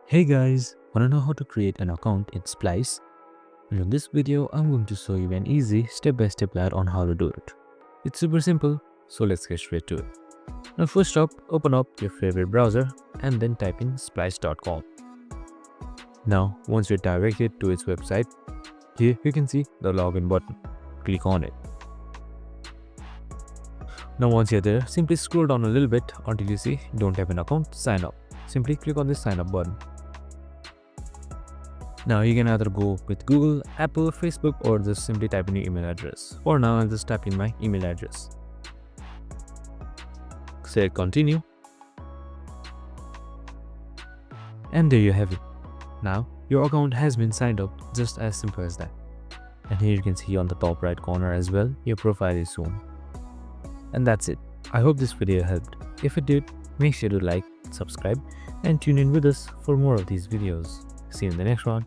Hey guys, wanna know how to create an account in Splice? And in this video, I'm going to show you an easy step-by-step guide on how to do it. It's super simple, so let's get straight to it. Now first up, open up your favorite browser and then type in splice.com. Now once you're directed to its website, here you can see the login button. Click on it. Now once you're there, simply scroll down a little bit until you see don't have an account, sign up. Simply click on this sign up button. Now you can either go with Google, Apple, Facebook, or just simply type in your email address. For now, I'll just type in my email address. Say continue. And there you have it. Now your account has been signed up, just as simple as that. And here you can see on the top right corner as well, your profile is shown. And that's it. I hope this video helped. If it did, make sure to like, subscribe, and tune in with us for more of these videos. See you in the next one.